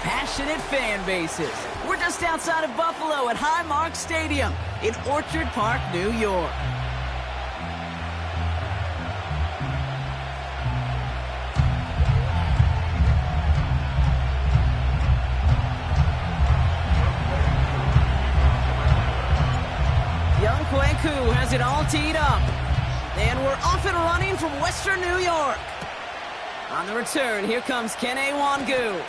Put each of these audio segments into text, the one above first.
Passionate fan bases. We're just outside of Buffalo at Highmark Stadium in Orchard Park, New York. Young Kwaku has it all teed up. And we're off and running from Western New York. On the return, here comes Kene Wangu.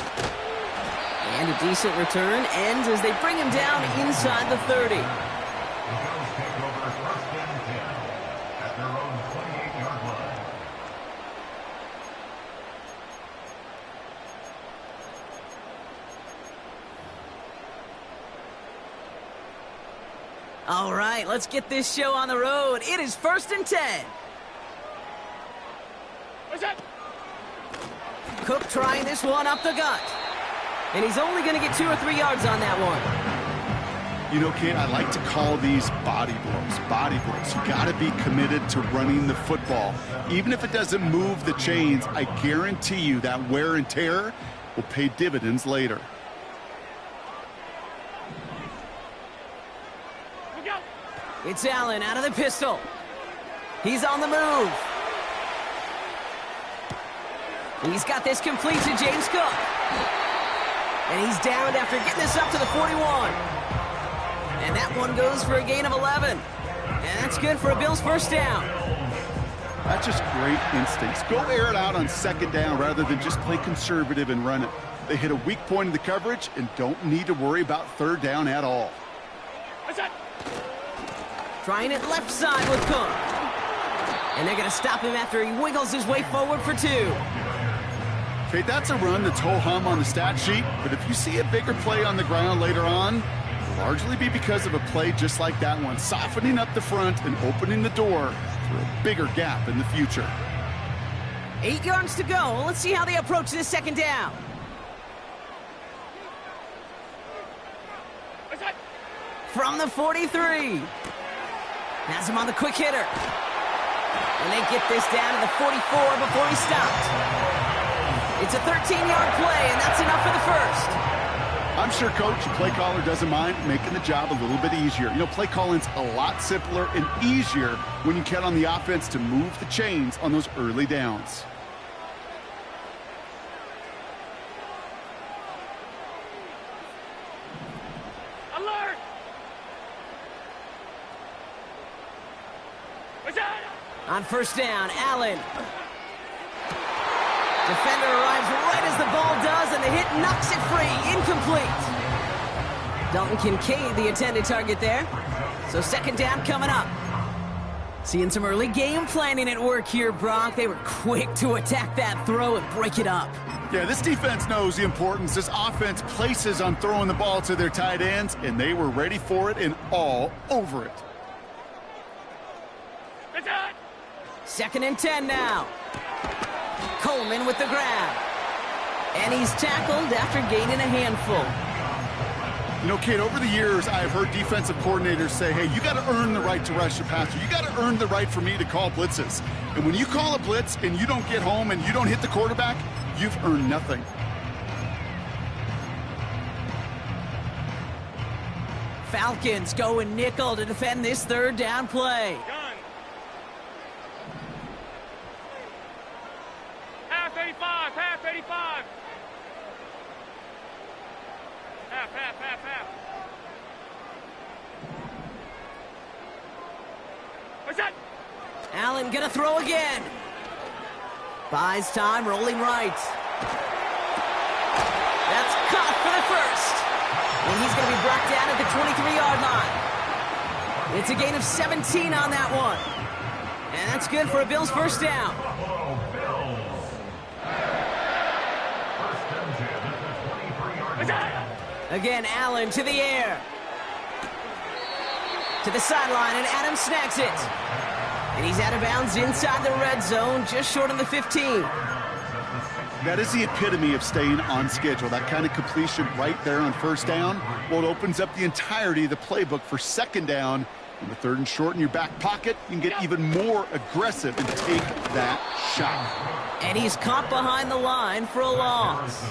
And a decent return ends as they bring him down inside the 30. All right, let's get this show on the road. It is 1st and 10. What's that? Cook trying this one up the gut. And he's only going to get 2 or 3 yards on that one. You know, Kate, I like to call these body blows. Body blows. You got to be committed to running the football. Even if it doesn't move the chains, I guarantee you that wear and tear will pay dividends later. It's Allen out of the pistol. He's on the move. He's got this complete to James Cook. And he's downed after getting this up to the 41. And that one goes for a gain of 11. And that's good for a Bills first down. That's just great instincts. Go air it out on 2nd down rather than just play conservative and run it. They hit a weak point in the coverage and don't need to worry about 3rd down at all. What's that? Trying it left side with Cook. And they're going to stop him after he wiggles his way forward for 2. Okay, that's a run that's ho-hum on the stat sheet, but if you see a bigger play on the ground later on, it'll largely be because of a play just like that one, softening up the front and opening the door for a bigger gap in the future. 8 yards to go. Let's see how they approach this 2nd down. What's that? From the 43. Has him on the quick hitter. And they get this down to the 44 before he stopped. It's a 13-yard play, and that's enough for the first. I'm sure Coach, the play caller, doesn't mind making the job a little bit easier. You know, play calling's a lot simpler and easier when you count on the offense to move the chains on those early downs. Alert! What's that? On 1st down, Allen. Defender arrives right as the ball does, and the hit knocks it free. Incomplete. Dalton Kincaid, the intended target there. So 2nd down coming up. Seeing some early game planning at work here, Brock. They were quick to attack that throw and break it up. Yeah, this defense knows the importance this offense places on throwing the ball to their tight ends, and they were ready for it and all over it. What's that? 2nd and 10 now. Coleman with the grab. And he's tackled after gaining a handful. You know, Kate, over the years, I've heard defensive coordinators say, hey, you got to earn the right to rush the passer. You got to earn the right for me to call blitzes. And when you call a blitz and you don't get home and you don't hit the quarterback, you've earned nothing. Falcons going nickel to defend this 3rd down play. Gun. Half 85, half 85. Half. What's that? Allen gonna throw again. Buys time, rolling right. That's caught for the first. And he's gonna be brought down at the 23-yard line. It's a gain of 17 on that one. And that's good for a Bills first down. What's that? Again, Allen to the air. To the sideline, and Adams snags it. And he's out of bounds inside the red zone, just short of the 15. That is the epitome of staying on schedule. That kind of completion right there on 1st down. Well, it opens up the entirety of the playbook for 2nd down. On the 3rd and short in your back pocket, you can get even more aggressive and take that shot. And he's caught behind the line for a loss.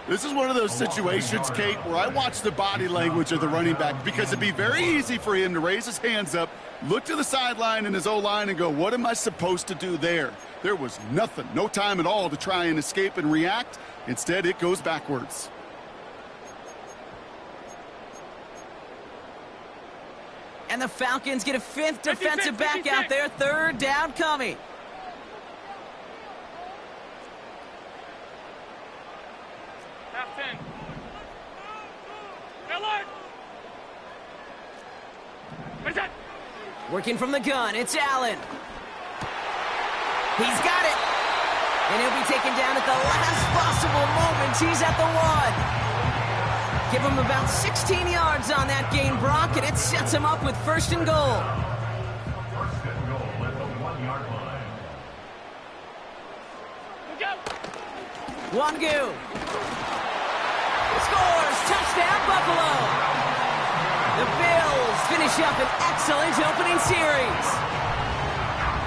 This is one of those situations, Kate, where I watch the body language of the running back because it'd be very easy for him to raise his hands up, look to the sideline in his O-line and go, what am I supposed to do there? There was nothing, no time at all to try and escape and react. Instead, it goes backwards. And the Falcons get a fifth defensive back out there. Third down coming. Half 10. Alert! What is that? Working from the gun, it's Allen. He's got it. And he'll be taken down at the last possible moment. He's at the 1. Give him about 16 yards on that gain, Brock, and it sets him up with first and goal. First and goal at the 1-yard line. Look out! Wangu scores! Touchdown, Buffalo! The Bills finish up an excellent opening series.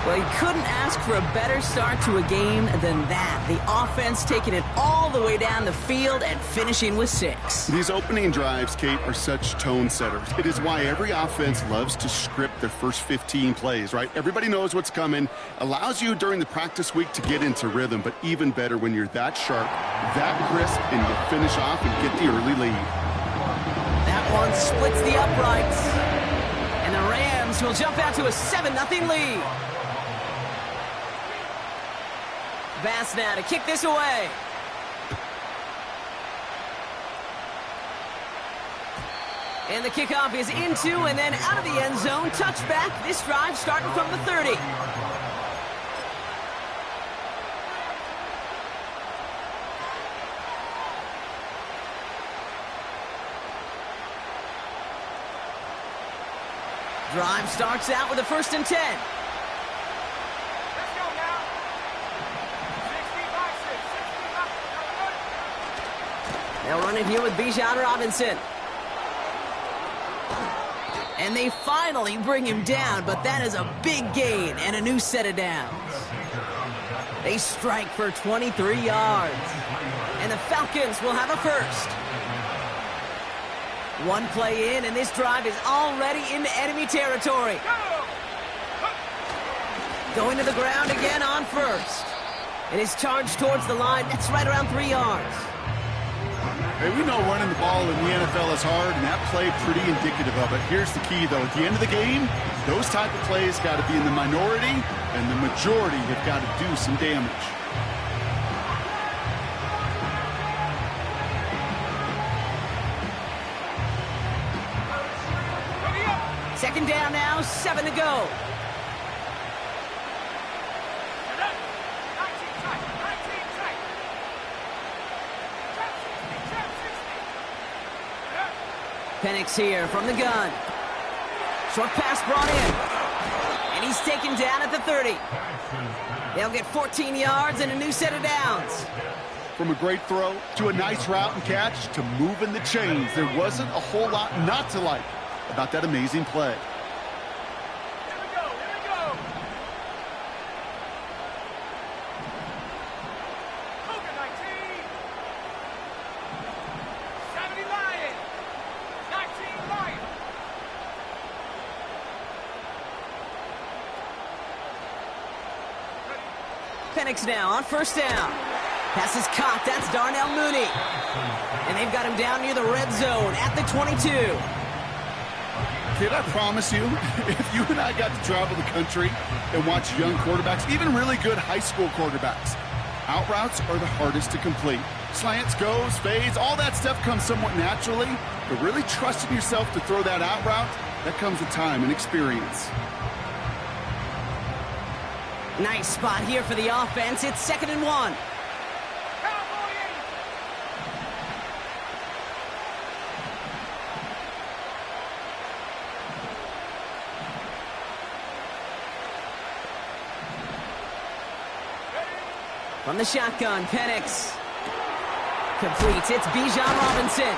Well, you couldn't ask for a better start to a game than that. The offense taking it all the way down the field and finishing with 6. These opening drives, Kate, are such tone setters. It is why every offense loves to script their first 15 plays, right? Everybody knows what's coming. Allows you during the practice week to get into rhythm, but even better when you're that sharp, that crisp, and you finish off and get the early lead. That one splits the uprights. And the Rams will jump out to a 7-0 lead. Bass now to kick this away. And the kickoff is into and then out of the end zone. Touchback. This drive starting from the 30. Drive starts out with a 1st and 10. They'll run it here with Bijan Robinson. And they finally bring him down, but that is a big gain and a new set of downs. They strike for 23 yards. And the Falcons will have a first. One play in, and this drive is already into enemy territory. Going to the ground again on first. And his charge towards the line, that's right around 3 yards. Hey, we know running the ball in the NFL is hard, and that play pretty indicative of it. Here's the key, though. At the end of the game, those type of plays got to be in the minority, and the majority have got to do some damage. Second down now, 7 to go. Penix here from the gun. Short pass brought in. And he's taken down at the 30. They'll get 14 yards and a new set of downs. From a great throw to a nice route and catch to moving the chains, there wasn't a whole lot not to like about that amazing play. Penix now on first down. Pass is caught. That's Darnell Mooney. And they've got him down near the red zone at the 22. Kid, I promise you, if you and I got to travel the country and watch young quarterbacks, even really good high school quarterbacks, out routes are the hardest to complete. Slants, goes, fades, all that stuff comes somewhat naturally, but really trusting yourself to throw that out route, that comes with time and experience. Nice spot here for the offense. It's 2nd and 1. From the shotgun, Penix completes. It's Bijan Robinson.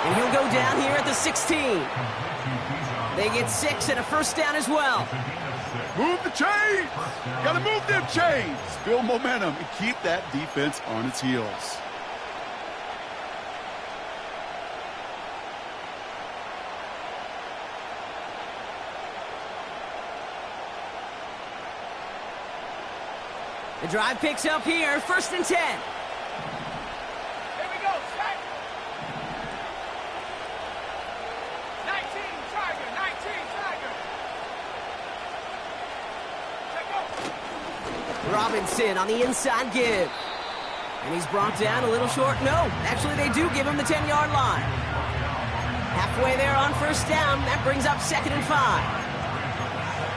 And he'll go down here at the 16. They get 6 and a first down as well. Move the chains! Gotta move them chains! Build momentum and keep that defense on its heels. The drive picks up here, 1st and 10. Here we go, set. 19, Tiger, 19, Tiger. Check go. Robinson on the inside give. And he's brought down a little short. No, actually they do give him the 10-yard line. Halfway there on 1st down. That brings up 2nd and 5.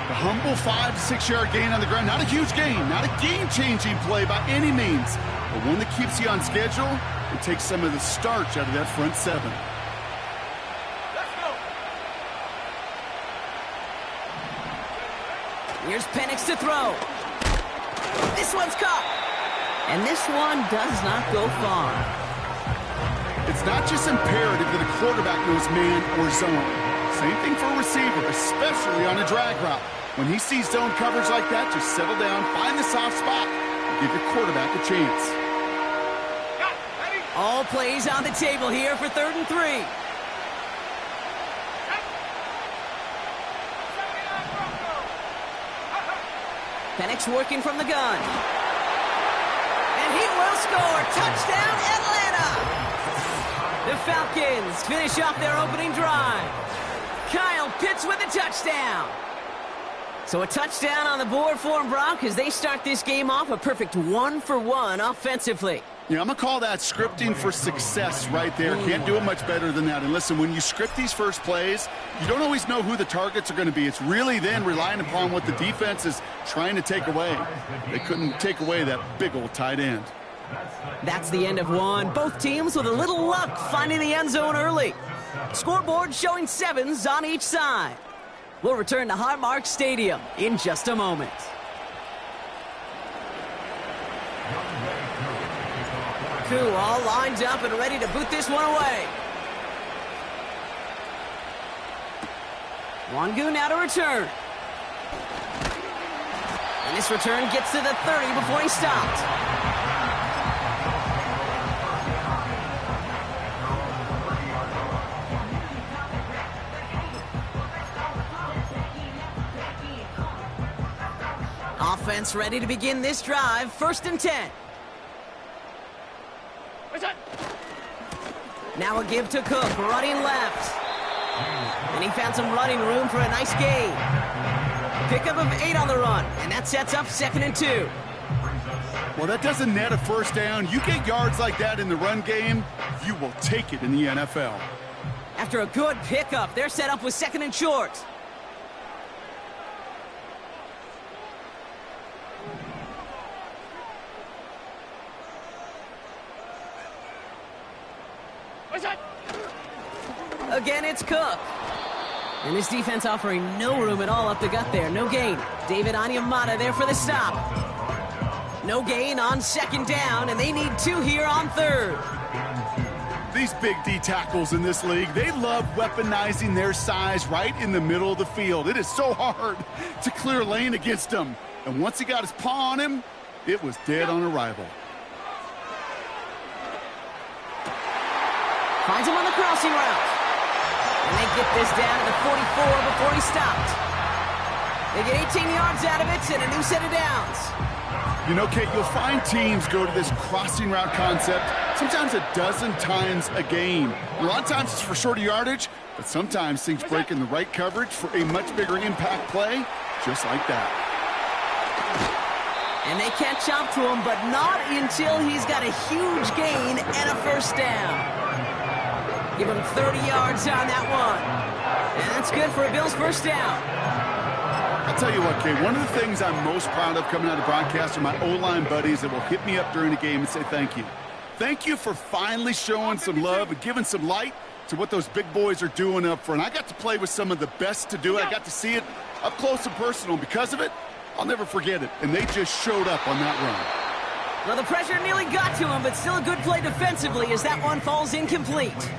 A humble 5 to 6 yard gain on the ground. Not a huge gain, not a game-changing play by any means, but one that keeps you on schedule and takes some of the starch out of that front 7. Let's go. Here's Penix to throw. This one's caught. And this one does not go far. It's not just imperative that a quarterback knows man or zone. Same thing for a receiver, especially on a drag route. When he sees zone coverage like that, just settle down, find the soft spot, and give your quarterback a chance. Got it, ready? All plays on the table here for 3rd and 3. Set. 79 Bronco. Penix working from the gun. And he will score. Touchdown, Atlanta! The Falcons finish off their opening drive. Kyle Pitts with a touchdown. So a touchdown on the board for them, Brock, as they start this game off a perfect 1-for-1 offensively. Yeah, I'm going to call that scripting for success right there. Can't do it much better than that. And listen, when you script these first plays, you don't always know who the targets are going to be. It's really then relying upon what the defense is trying to take away. They couldn't take away that big old tight end. That's the end of one. Both teams with a little luck finding the end zone early. Scoreboard showing 7s on each side. We'll return to Highmark Stadium in just a moment. Koo all lined up and ready to boot this one away. Wangu now to return. And this return gets to the 30 before he stopped. Offense ready to begin this drive. 1st and 10. What's that? Now a give to Cook, running left. And he found some running room for a nice gain. Pickup of 8 on the run, and that sets up 2nd and 2. Well, that doesn't net a 1st down. You get yards like that in the run game, you will take it in the NFL. After a good pickup, they're set up with 2nd and short. What's that? Again, it's Cook. And this defense offering no room at all up the gut there. No gain. David Onyemata there for the stop. No gain on 2nd down, and they need 2 here on 3rd. These big D tackles in this league, they love weaponizing their size right in the middle of the field. It is so hard to clear lane against them. And once he got his paw on him, it was dead on arrival. Finds him on the crossing route. And they get this down to the 44 before he stopped. They get 18 yards out of it and a new set of downs. You know, Kate, you'll find teams go to this crossing route concept sometimes a dozen times a game. A lot of times it's for shorter yardage, but sometimes things break in the right coverage for a much bigger impact play, just like that. And they catch up to him, but not until he's got a huge gain and a 1st down. Give him 30 yards on that one. And that's good for a Bills 1st down. I'll tell you what, Kate, one of the things I'm most proud of coming out of broadcast are my O-line buddies that will hit me up during the game and say thank you. Thank you for finally showing some love and giving some light to what those big boys are doing up front. I got to play with some of the best to do it. I got to see it up close and personal. Because of it, I'll never forget it. And they just showed up on that run. Well, the pressure nearly got to him, but still a good play defensively as that one falls incomplete.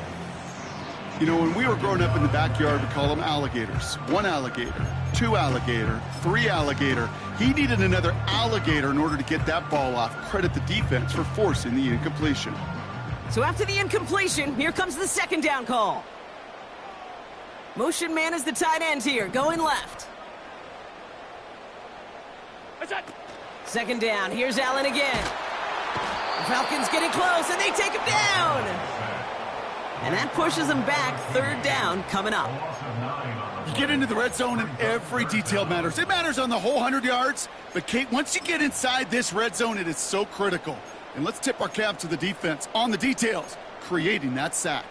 You know, when we were growing up in the backyard, we call them alligators. 1 alligator, 2 alligator, 3 alligator. He needed another alligator in order to get that ball off. Credit the defense for forcing the incompletion. So after the incompletion, here comes the 2nd down call. Motion man is the tight end here, going left. What's that? Second down. Here's Allen again. The Falcons getting close, and they take him down. And that pushes them back. Third down coming up. You get into the red zone, and every detail matters. It matters on the whole 100 yards. But, Kate, once you get inside this red zone, it is so critical. And let's tip our cap to the defense on the details, creating that sack.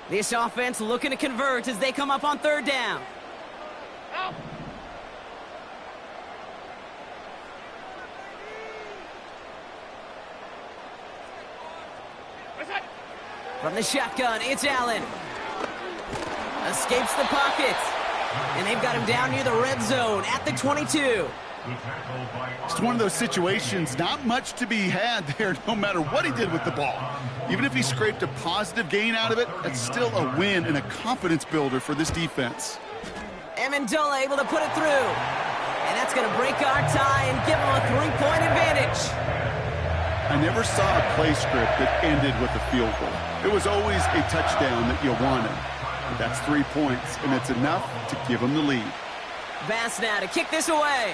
This offense looking to convert as they come up on third down. Help! From the shotgun, it's Allen. Escapes the pocket. And they've got him down near the red zone at the 22. It's one of those situations, not much to be had there no matter what he did with the ball. Even if he scraped a positive gain out of it, that's still a win and a confidence builder for this defense. Amendola able to put it through. And that's going to break our tie and give them a 3-point advantage. I never saw a play script that ended with a field goal. It was always a touchdown that you wanted. But that's 3 points, and it's enough to give them the lead. Bass now to kick this away.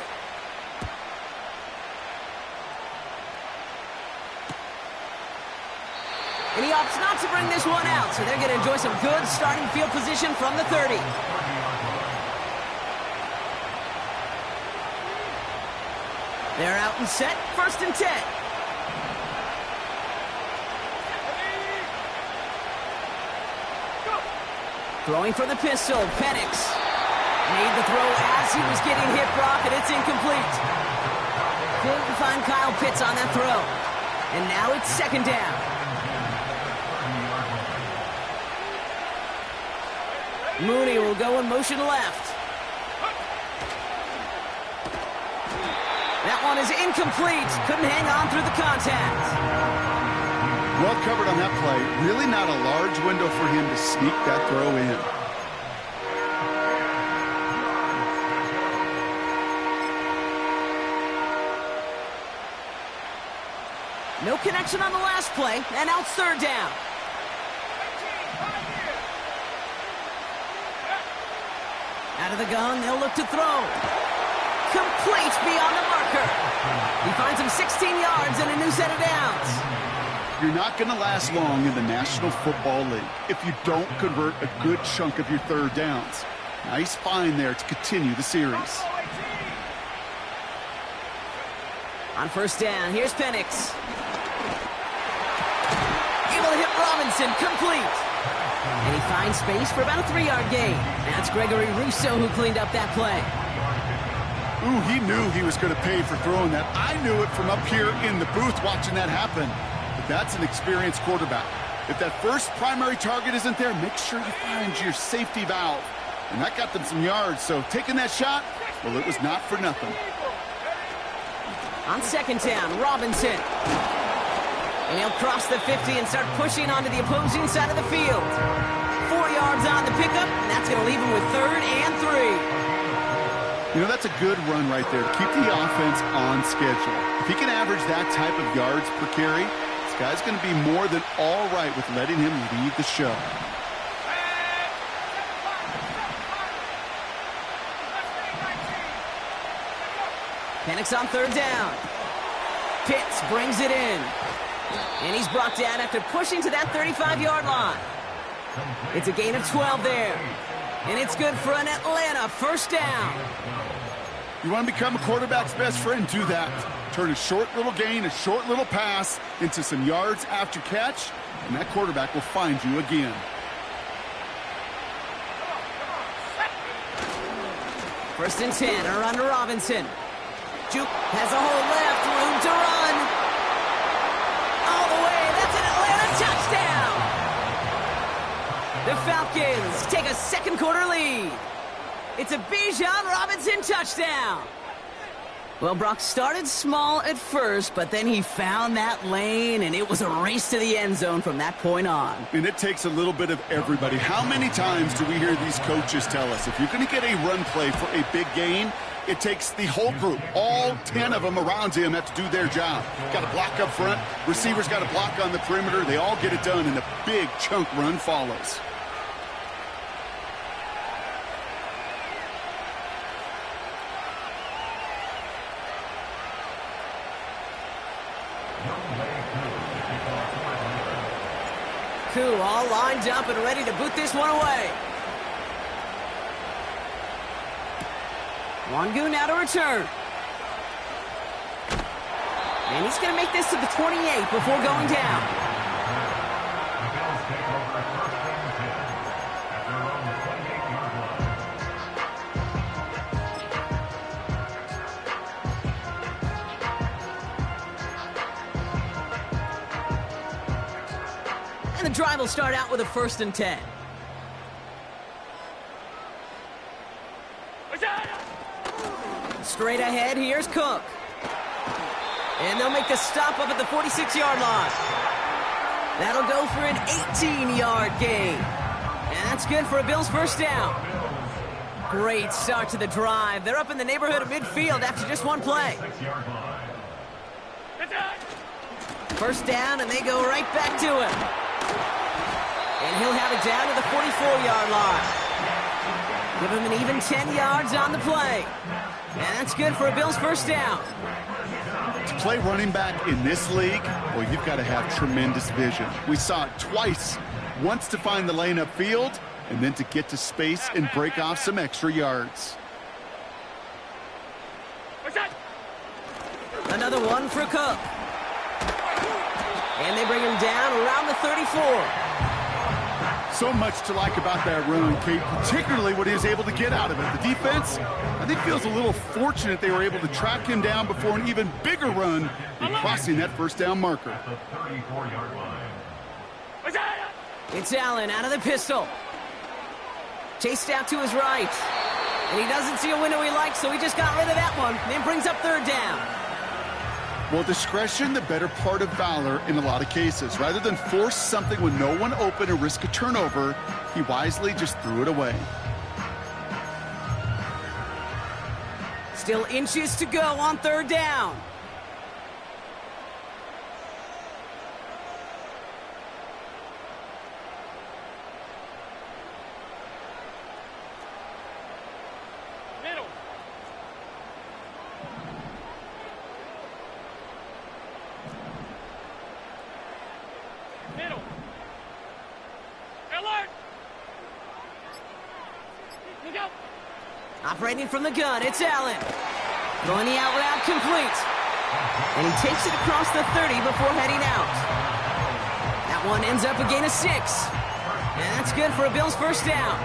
And he opts not to bring this one out, so they're going to enjoy some good starting field position from the 30. They're out and set, 1st and 10. Throwing for the pistol, Penix. Made the throw as he was getting hit, Brock, and it's incomplete. Couldn't find Kyle Pitts on that throw. And now it's 2nd down. Mooney will go in motion left. That one is incomplete. Couldn't hang on through the contact. Well covered on that play. Really not a large window for him to sneak that throw in. No connection on the last play, and now it's 3rd down. Out of the gun, they'll look to throw. Complete beyond the marker. He finds him 16 yards and a new set of downs. You're not going to last long in the National Football League if you don't convert a good chunk of your 3rd downs. Nice find there to continue the series. On 1st down, here's Penix. Able to hit Robinson, complete. And he finds space for about a 3-yard gain. That's Gregory Rousseau who cleaned up that play. Ooh, he knew he was going to pay for throwing that. I knew it from up here in the booth watching that happen. But that's an experienced quarterback. If that first primary target isn't there, make sure you find your safety valve. And that got them some yards, so taking that shot, well, it was not for nothing. On 2nd down, Robinson. And he'll cross the 50 and start pushing onto the opposing side of the field. 4 yards on the pickup, and that's going to leave him with 3rd and 3. You know, that's a good run right there to keep the offense on schedule. If he can average that type of yards per carry, this guy's going to be more than all right with letting him lead the show. Penix on 3rd down. Pitts brings it in. And he's brought down after pushing to that 35-yard line. It's a gain of 12 there. And it's good for an Atlanta 1st down. You want to become a quarterback's best friend? Do that. Turn a short little gain, a short little pass into some yards after catch, and that quarterback will find you again. First and 10, a run to Robinson. Juke has a hole left, room to run. All the way, that's an Atlanta touchdown. The Falcons take a 2nd quarter lead. It's a Bijan Robinson touchdown. Well, Brock started small at first, but then he found that lane, and it was a race to the end zone from that point on. And it takes a little bit of everybody. How many times do we hear these coaches tell us, if you're going to get a run play for a big gain, it takes the whole group. All 10 of them around him have to do their job. Got to block up front. Receivers got to block on the perimeter. They all get it done, and a big chunk run follows. Koo all lined up and ready to boot this one away. Wangu now to return. And he's going to make this to the 28 before going down. And the drive will start out with a 1st and 10. Straight ahead, here's Cook. And they'll make the stop up at the 46-yard line. That'll go for an 18-yard gain. And that's good for a Bills 1st down. Great start to the drive. They're up in the neighborhood of midfield after just one play. 1st down, and they go right back to him. And he'll have it down to the 44-yard line. Give him an even 10 yards on the play. And that's good for a Bills 1st down. To play running back in this league, well, you've got to have tremendous vision. We saw it twice. Once to find the lane upfield, and then to get to space and break off some extra yards. Another one for Cook. And they bring him down around the 34. So much to like about that run, Kate, particularly what he was able to get out of it. The defense, I think, feels a little fortunate they were able to track him down before an even bigger run in crossing that 1st down marker. It's Allen out of the pistol. Chased out to his right. And he doesn't see a window he likes, so he just got rid of that one. Then brings up 3rd down. Well, discretion, the better part of valor in a lot of cases. Rather than force something with no one open or risk a turnover, he wisely just threw it away. Still inches to go on 3rd down. Middle. Middle. Alert! Look out! Operating from the gun, it's Allen. Throwing the out route complete. And he takes it across the 30 before heading out. That one ends up a gain of 6. And that's good for a Bills 1st down.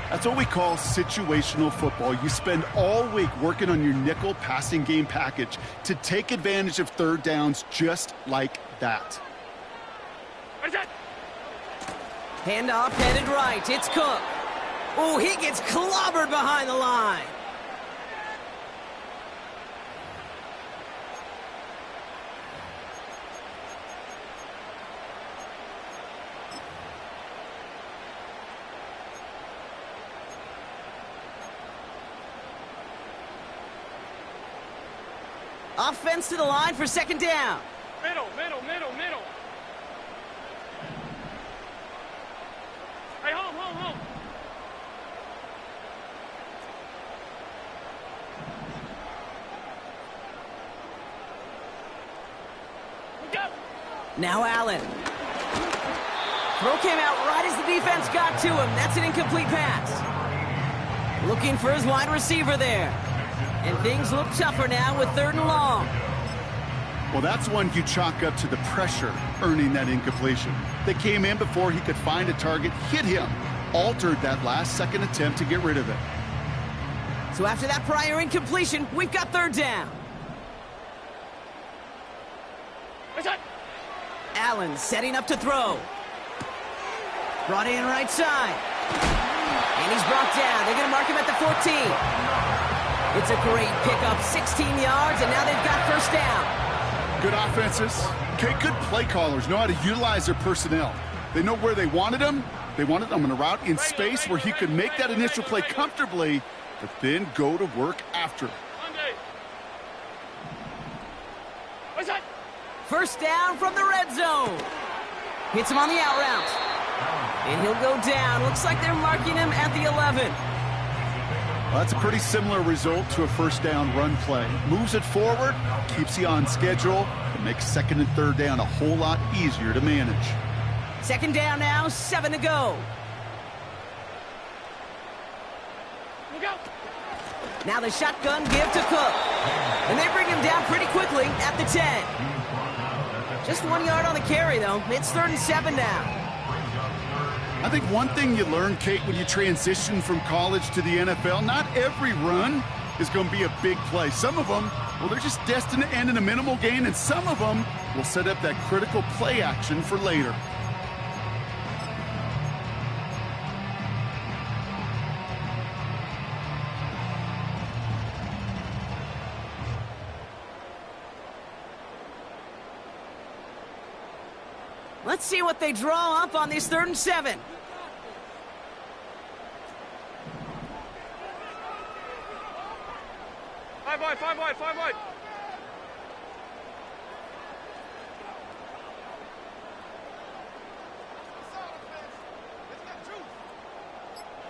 That's what we call situational football. You spend all week working on your nickel passing game package to take advantage of 3rd downs just like that. Handoff headed right. It's Cook. Oh, he gets clobbered behind the line. Offense to the line for 2nd down. Middle. Hey, home. Go. Now Allen. Throw came out right as the defense got to him. That's an incomplete pass. Looking for his wide receiver there. And things look tougher now with 3rd and long. Well, that's one you chalk up to the pressure earning that incompletion. They came in before he could find a target, hit him, altered that last-second attempt to get rid of it. So after that prior incompletion, we've got 3rd down. Allen setting up to throw. Brought in right side. And he's brought down. They're going to mark him at the 14. It's a great pickup, 16 yards, and now they've got 1st down. Good offenses. Okay, good play callers know how to utilize their personnel. They know where they wanted him. They wanted him on a route in space where he could make that initial play comfortably, but then go to work after. 1st down from the red zone. Hits him on the out route. And he'll go down. Looks like they're marking him at the 11. Well, that's a pretty similar result to a 1st down run play. Moves it forward, keeps you on schedule, and makes 2nd and 3rd down a whole lot easier to manage. Second down now, 7 to go. Go. Now the shotgun give to Cook. And they bring him down pretty quickly at the 10. Just 1 yard on the carry, though. It's 3rd and 7 now. I think one thing you learn, Kate, when you transition from college to the NFL, not every run is going to be a big play. Some of them, well, they're just destined to end in a minimal gain, and some of them will set up that critical play action for later. Let's see what they draw up on this 3rd and 7. Five wide.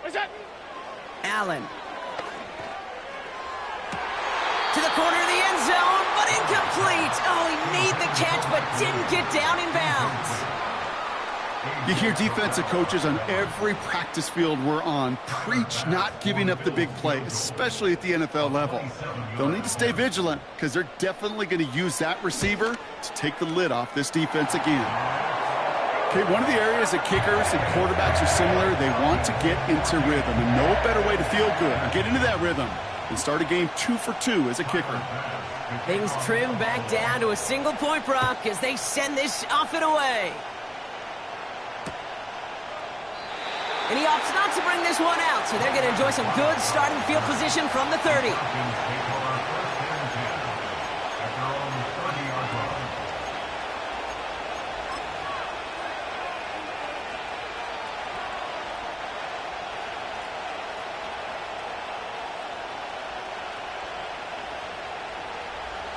What's that? Allen. To the corner of the end zone, but incomplete. Oh, he made the catch, but didn't get down in bounds. You hear defensive coaches on every practice field we're on preach not giving up the big play, especially at the NFL level. They'll need to stay vigilant because they're definitely going to use that receiver to take the lid off this defense again. Okay, one of the areas that kickers and quarterbacks are similar, they want to get into rhythm, and no better way to feel good and get into that rhythm than start a game 2 for 2 as a kicker. Things trim back down to a single point, Brock, as they send this off and away. And he opts not to bring this one out, so they're going to enjoy some good starting field position from the 30.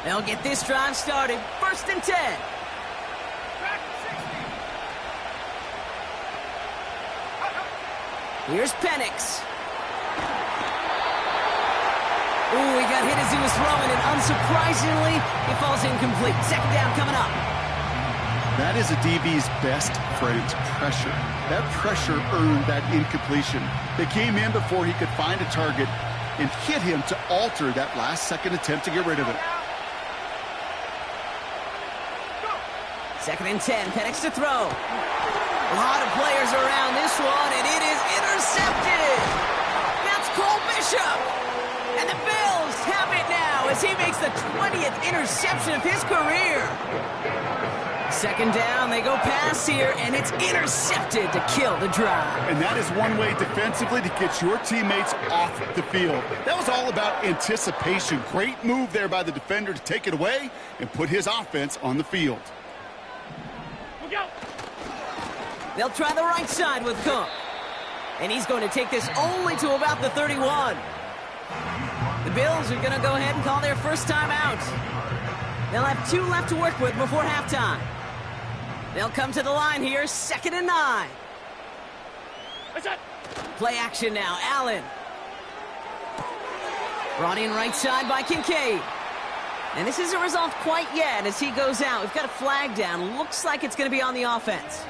They'll get this drive started. 1st and 10. Here's Penix. Ooh, he got hit as he was throwing, and unsurprisingly, he falls incomplete. 2nd down coming up. That is a DB's best friend, pressure. That pressure earned that incompletion. They came in before he could find a target and hit him to alter that last-second attempt to get rid of it. 2nd and 10, Penix to throw. A lot of players around this one, and it is intercepted. That's Cole Bishop. And the Bills have it now as he makes the 20th interception of his career. 2nd down, they go pass here, and it's intercepted to kill the drive. And that is one way defensively to get your teammates off the field. That was all about anticipation. Great move there by the defender to take it away and put his offense on the field. Go. They'll try the right side with Cook. And he's going to take this only to about the 31. The Bills are going to go ahead and call their first time out. They'll have 2 left to work with before halftime. They'll come to the line here, 2nd and 9. What's that? Play action now, Allen. Brought in right side by Kincaid. And this isn't resolved quite yet as he goes out. We've got a flag down. Looks like it's going to be on the offense.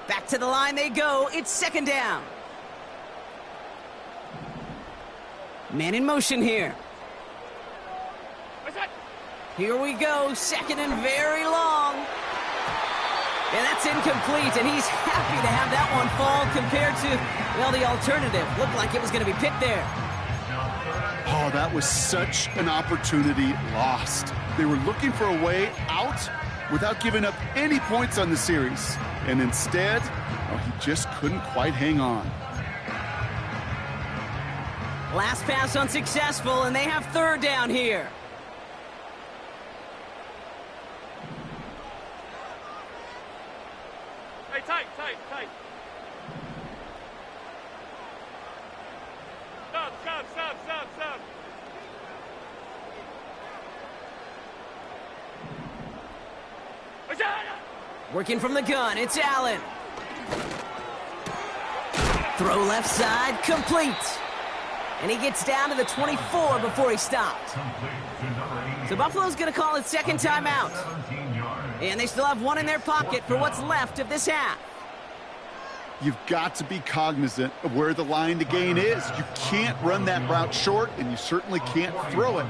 Back to the line they go. It's 2nd down. Man in motion here. What's that? Here we go. 2nd and very long. And that's incomplete, and he's happy to have that one fall compared to, well, the alternative. Looked like it was going to be picked there. Oh, that was such an opportunity lost. They were looking for a way out without giving up any points on the series. And instead, oh, he just couldn't quite hang on. Last pass unsuccessful, and they have 3rd down here. Hey, tight. Stop. Working from the gun, it's Allen. Throw left side, complete. And he gets down to the 24 before he stopped. So Buffalo's going to call its second timeout. And they still have one in their pocket for what's left of this half. You've got to be cognizant of where the line to gain is. You can't run that route short, and you certainly can't throw it.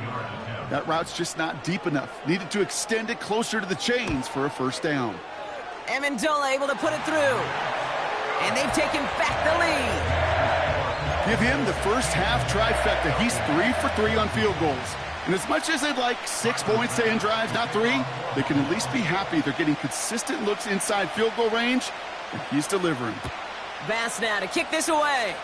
That route's just not deep enough. Needed to extend it closer to the chains for a first down. Amendola able to put it through. And they've taken back the lead. Give him the first half trifecta. He's 3 for 3 on field goals. And as much as they'd like 6 points to end drives, not 3, they can at least be happy they're getting consistent looks inside field goal range, and he's delivering. Bass now to kick this away.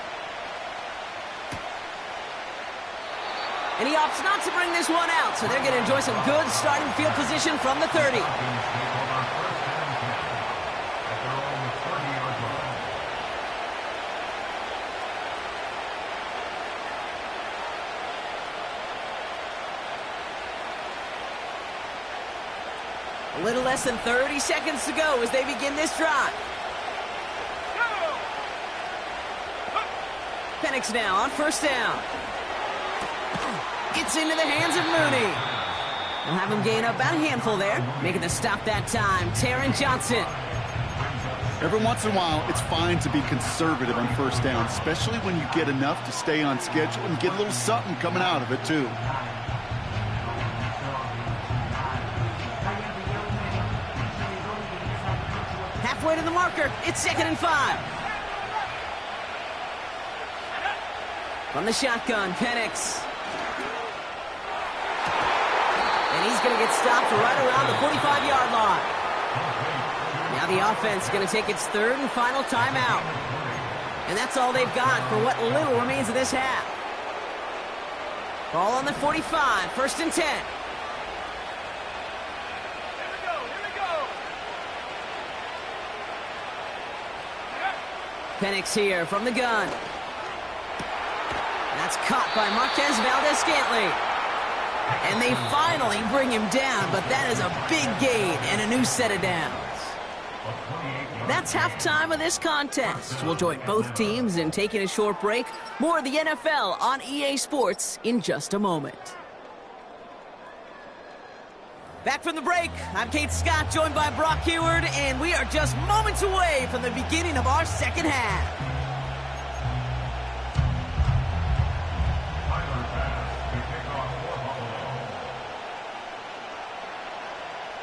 And he opts not to bring this one out, so they're going to enjoy some good starting field position from the 30. A little less than 30 seconds to go as they begin this drive. Penix now on first down. Gets into the hands of Mooney. We'll have him gain up about a handful there. Making the stop that time, Taron Johnson. Every once in a while, it's fine to be conservative on first down, especially when you get enough to stay on schedule and get a little something coming out of it, too. Halfway to the marker, it's 2nd and 5. From the shotgun, Penix. And he's going to get stopped right around the 45-yard line. Now the offense is going to take its third and final timeout. And that's all they've got for what little remains of this half. Ball on the 45, 1st and 10. Penix here from the gun. That's caught by Marquez Valdez-Scantling. And they finally bring him down, but that is a big gain and a new set of downs. That's halftime of this contest. We'll join both teams in taking a short break. More of the NFL on EA Sports in just a moment. Back from the break, I'm Kate Scott, joined by Brock Heward, and we are just moments away from the beginning of our second half.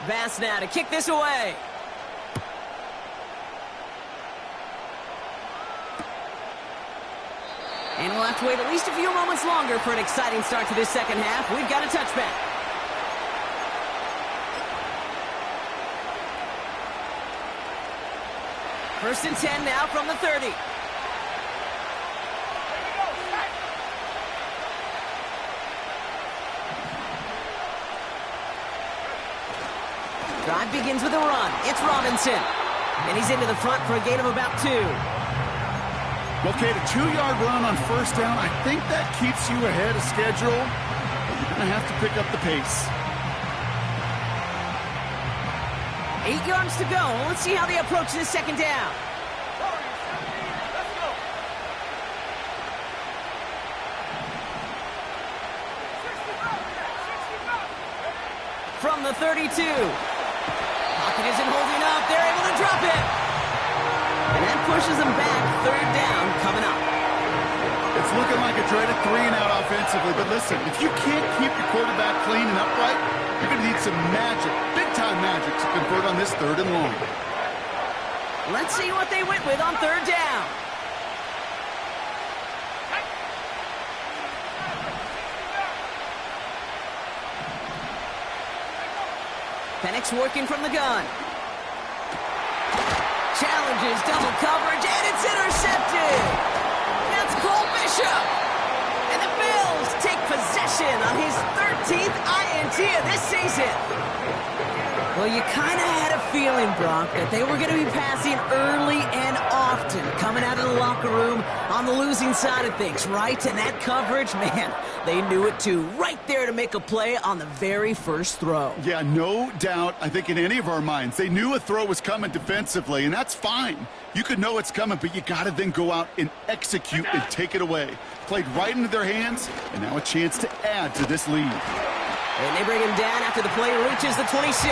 Bass now to kick this away. And we'll have to wait at least a few moments longer for an exciting start to this second half. We've got a touchback. First and 10 now from the 30. Drive begins with a run. It's Robinson. And he's into the front for a gain of about 2. Okay, the 2-yard run on first down, I think that keeps you ahead of schedule, but you're going to have to pick up the pace. 8 yards to go. Let's see how they approach this second down. From the 32. Pocket isn't holding up. They're able to drop it. And that pushes them back. 3rd down coming up. It's looking like a dreaded 3-and-out offensively, but listen, if you can't keep your quarterback clean and upright, you're going to need some magic, big-time magic, to convert on this 3rd and long. Let's see what they went with on 3rd down. Penix working from the gun. Challenges double coverage, and it's intercepted. That's Cole Bishop. And the Bills take possession on his 13th INT of this season. Well, you kind of had a feeling, Brock, that they were going to be passing early and often, coming out of the locker room on the losing side of things, right? And that coverage, man, they knew it too. Right there to make a play on the very first throw. Yeah, no doubt. I think in any of our minds, they knew a throw was coming defensively, and that's fine. You could know it's coming, but you got to then go out and execute and take it away. Played right into their hands, and now a chance to add to this lead. And they bring him down after the play reaches the 26.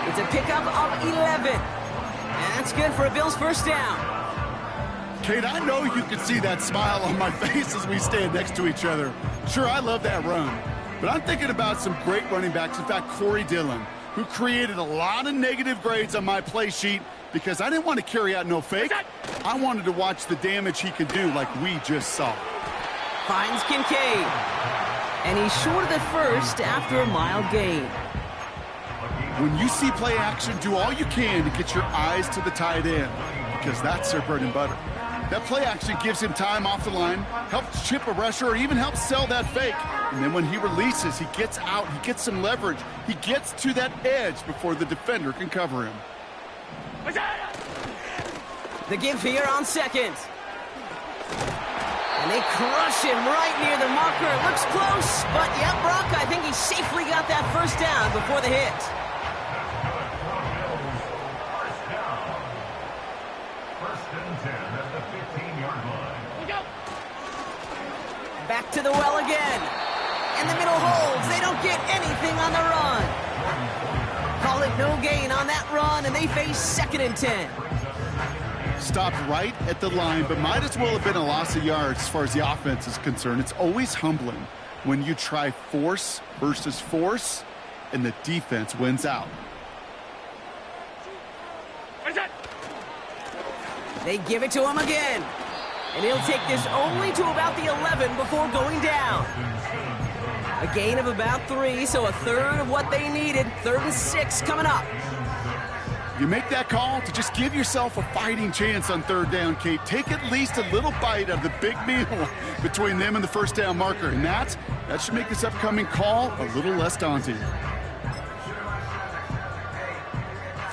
It's a pickup of 11. And that's good for a Bills first down. Kate, I know you can see that smile on my face as we stand next to each other. Sure, I love that run. But I'm thinking about some great running backs. In fact, Corey Dillon, who created a lot of negative grades on my play sheet because I didn't want to carry out no fake. I wanted to watch the damage he could do like we just saw. Finds Kincaid. And he's short of the first after a mild gain. When you see play action, do all you can to get your eyes to the tight end because that's their bread and butter. That play action gives him time off the line, helps chip a rusher, or even helps sell that fake. And then when he releases, he gets out, he gets some leverage. He gets to that edge before the defender can cover him. The give here on second. And they crush him right near the marker. It looks close, but yeah, Brock, I think he safely got that first down before the hit. First and 10 at the 15-yard line. Back to the well again. And the middle holds. They don't get anything on the run. Call it no gain on that run, and they face second and 10. Stopped right at the line, but might as well have been a loss of yards as far as the offense is concerned. It's always humbling when you try force versus force, and the defense wins out. They give it to him again. And he'll take this only to about the 11 before going down. A gain of about 3, so a third of what they needed. 3rd and 6 coming up. You make that call to just give yourself a fighting chance on 3rd down, Kate. Take at least a little bite out of the big meal between them and the first down marker. And that should make this upcoming call a little less daunting.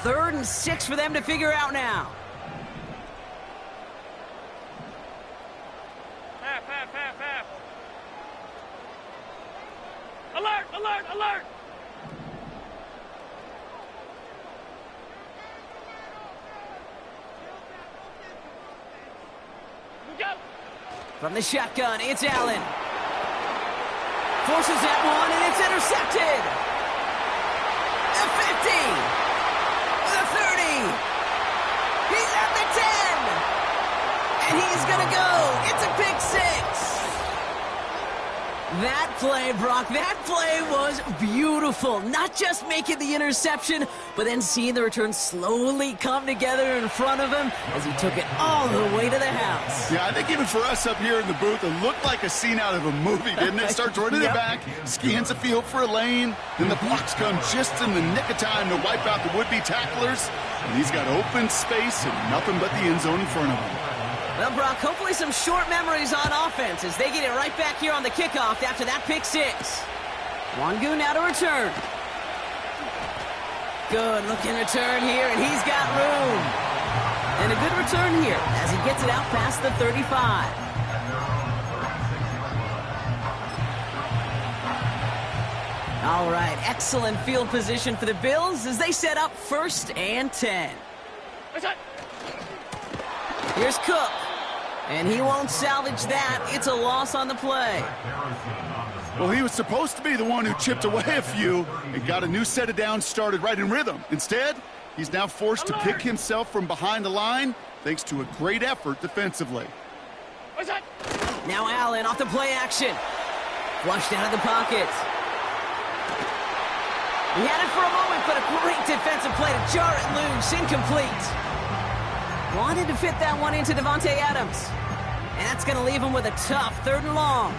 3rd and 6 for them to figure out now. Half. Alert! From the shotgun, it's Allen. Forces that one, and it's intercepted. The 50. The 30. He's at the 10. And he's going to go. It's a pick 6. That play, Brock, that play was beautiful. Not just making the interception, but then seeing the return slowly come together in front of him as he took it all the way to the house. Yeah, I think even for us up here in the booth, it looked like a scene out of a movie, didn't it? Starts running it back, scans the field for a lane, then the blocks come just in the nick of time to wipe out the would-be tacklers, and he's got open space and nothing but the end zone in front of him. Well, Brock, hopefully some short memories on offense as they get it right back here on the kickoff after that pick 6. Wangu now to return. Good looking return here, and he's got room. And a good return here as he gets it out past the 35. All right, excellent field position for the Bills as they set up 1st and 10. Here's Cook. And he won't salvage that. It's a loss on the play. Well, he was supposed to be the one who chipped away a few and got a new set of downs started right in rhythm. Instead, he's now forced to pick himself from behind the line thanks to a great effort defensively. Now Allen off the play action. Flushed out of the pocket. He had it for a moment, but a great defensive play to jar it loose. Incomplete. Wanted to fit that one into Devontae Adams. And that's going to leave him with a tough 3rd and long.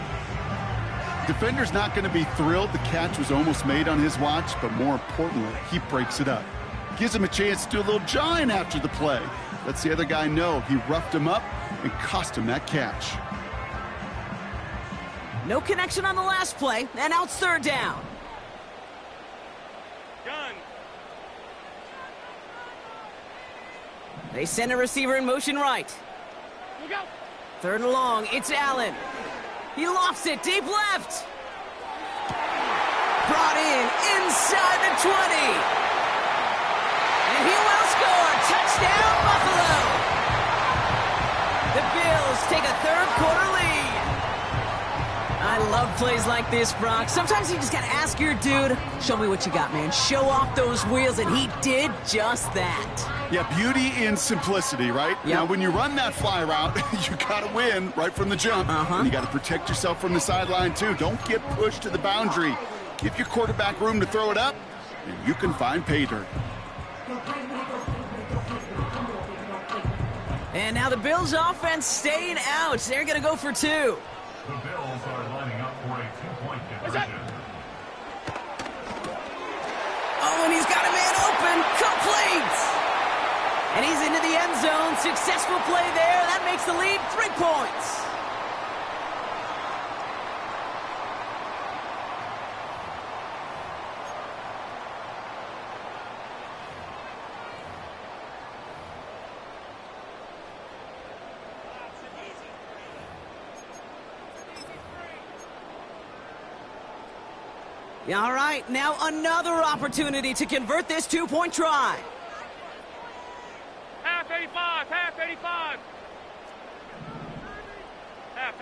Defender's not going to be thrilled the catch was almost made on his watch, but more importantly, he breaks it up. Gives him a chance to do a little jawing after the play. Lets the other guy know he roughed him up and cost him that catch. No connection on the last play, and now it's 3rd down. Gun. They send a receiver in motion right. Look out. 3rd and long, it's Allen. He lofts it deep left. Brought in inside the 20. And he will score. Touchdown, Buffalo. The Bills take a 3rd quarter lead. I love plays like this, Brock. Sometimes you just got to ask your dude, show me what you got, man. Show off those wheels, and he did just that. Yeah, beauty in simplicity, right? Yep. Now, when you run that fly route, you got to win right from the jump. And you got to protect yourself from the sideline, too. Don't get pushed to the boundary. Give your quarterback room to throw it up, and you can find pay dirt. And now the Bills' offense staying out. They're going to go for 2. The Bills are lining up for a 2-point conversion. Oh, and he's got a man open. Complete. And he's into the end zone. Successful play there. That makes the lead 3 points. Yeah, all right, now another opportunity to convert this 2-point try. Half 85, half 85. Half.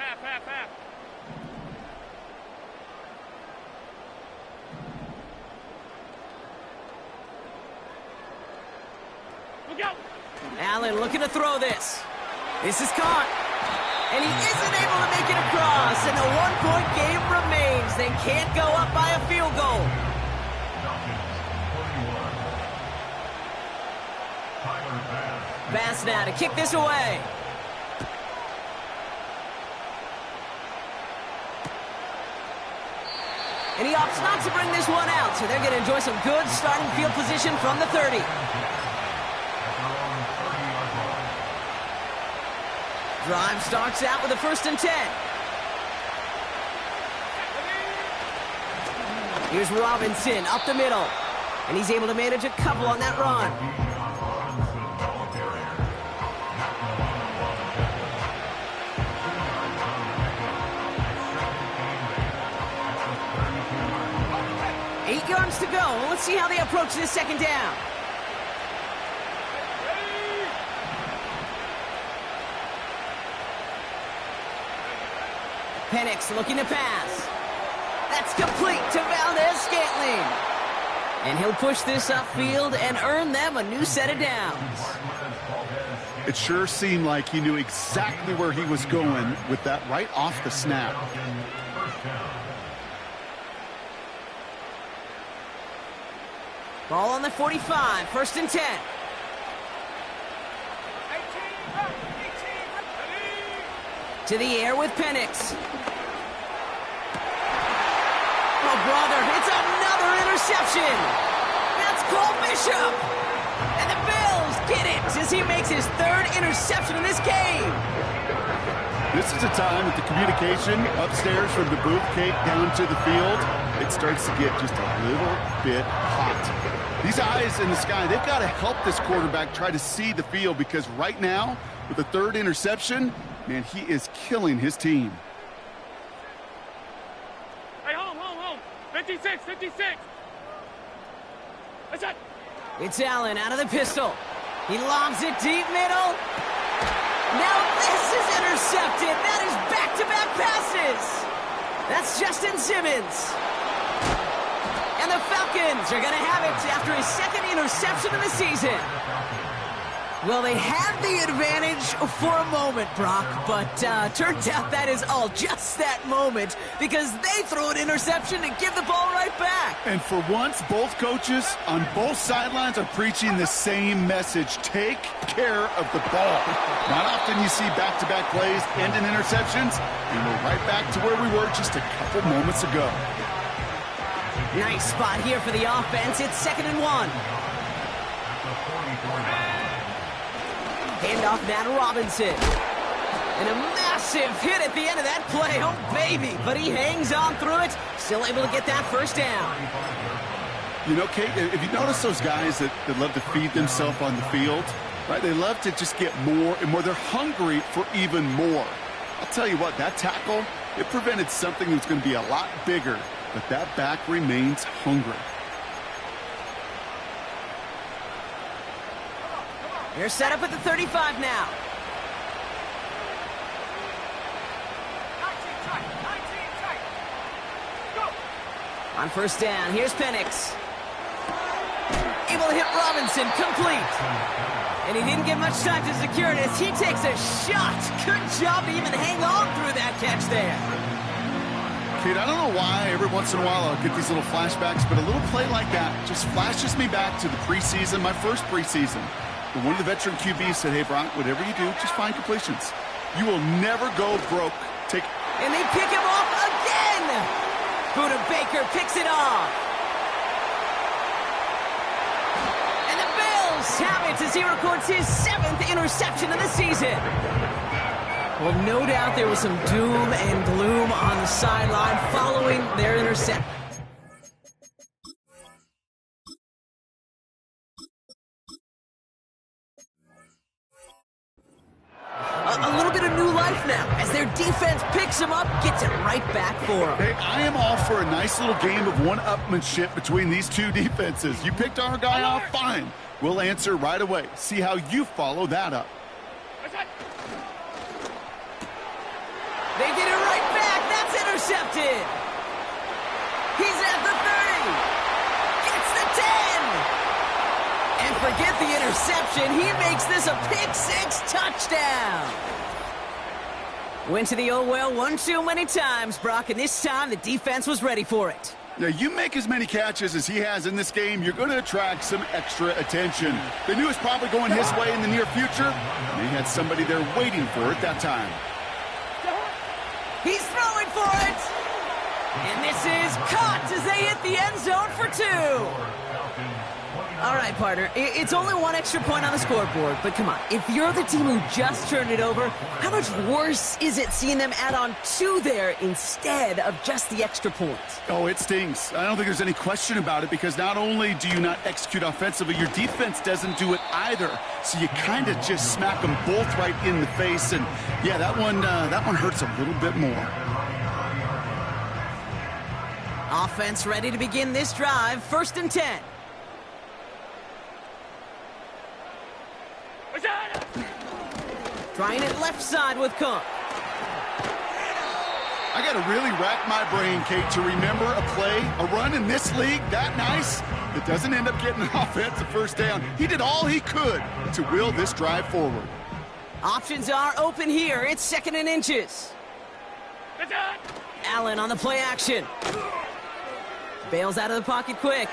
Look out. Allen looking to throw this. This is caught. And he isn't able to make it across, and a 1-point game remains. They can't go up by a field goal. Bass now to kick this away. And he opts not to bring this one out, so they're going to enjoy some good starting field position from the 30. Drive starts out with a 1st and 10. Here's Robinson up the middle. And he's able to manage a couple on that run. Eight yards to go. Let's see how they approach this 2nd down. Penix looking to pass. That's complete to Valdez-Scantling. And he'll push this upfield and earn them a new set of downs. It sure seemed like he knew exactly where he was going with that right off the snap. Ball on the 45, 1st and 10. To the air with Penix. Oh, brother, it's another interception. That's Cole Bishop. And the Bills get it as he makes his 3rd interception in this game. This is a time that the communication upstairs from the booth cake down to the field, it starts to get just a little bit hot. These eyes in the sky, they've got to help this quarterback try to see the field, because right now, with the 3rd interception, man, he is killing his team. Hey, home. 56. That's it. It's Allen out of the pistol. He lobs it deep middle. Now this is intercepted. That is back-to-back passes. That's Justin Simmons. And the Falcons are going to have it after his 2nd interception of the season. Well, they had the advantage for a moment, Brock, but turns out that is all just that moment, because they throw an interception and give the ball right back. And for once, both coaches on both sidelines are preaching the same message. Take care of the ball. Not often you see back-to-back plays end in interceptions, and we're right back to where we were just a couple moments ago. Nice spot here for the offense. It's 2nd and 1. Handoff now to Robinson. And a massive hit at the end of that play. Oh, baby. But he hangs on through it. Still able to get that 1st down. You know, Kate, if you notice those guys that love to feed themselves on the field, Right, they love to just get more and more. They're hungry for even more. I'll tell you what, that tackle, it prevented something that's going to be a lot bigger, but that back remains hungry. They're set up at the 35 now. 19 tight, 19 tight. Go. On first down, here's Penix. Able to hit Robinson, complete. And he didn't get much time to secure it as he takes a shot. Good job to even hang on through that catch there. Kid, I don't know why every once in a while I'll get these little flashbacks, but a little play like that just flashes me back to the preseason, my first preseason. But one of the veteran QBs said, hey, Brock, whatever you do, just find completions. You will never go broke. And they pick him off again. Buda Baker picks it off. And the Bills have it as he records his 7th interception of the season. Well, no doubt there was some doom and gloom on the sideline following their interception. A little bit of new life now as their defense picks him up, gets it right back for him. Hey, I am all for a nice little game of one-upmanship between these two defenses. You picked our guy off, fine. We'll answer right away. See how you follow that up. They get it right back. That's intercepted. He's at the 30. Gets the 10. And forget the interception. He makes this a pick-6 touchdown. Went to the oh-well one too many times, Brock, and this time the defense was ready for it. Now, you make as many catches as he has in this game, you're going to attract some extra attention. They knew it was probably going his way in the near future, and they had somebody there waiting for it that time. He's throwing for it. And this is caught as they hit the end zone for 2. All right, partner, it's only one extra point on the scoreboard, but come on, if you're the team who just turned it over, how much worse is it seeing them add on 2 there instead of just the extra points? Oh, it stings. I don't think there's any question about it, because not only do you not execute offensively, your defense doesn't do it either. So you kind of just smack them both right in the face, and yeah, that one hurts a little bit more. Offense ready to begin this drive, 1st and 10. Trying it left side with Cook. I got to really rack my brain, Kate, to remember a play, a run in this league that nice that doesn't end up getting an offensive first down. He did all he could to will this drive forward. Options are open here. It's 2nd and inches. Allen on the play action. Bails out of the pocket quick.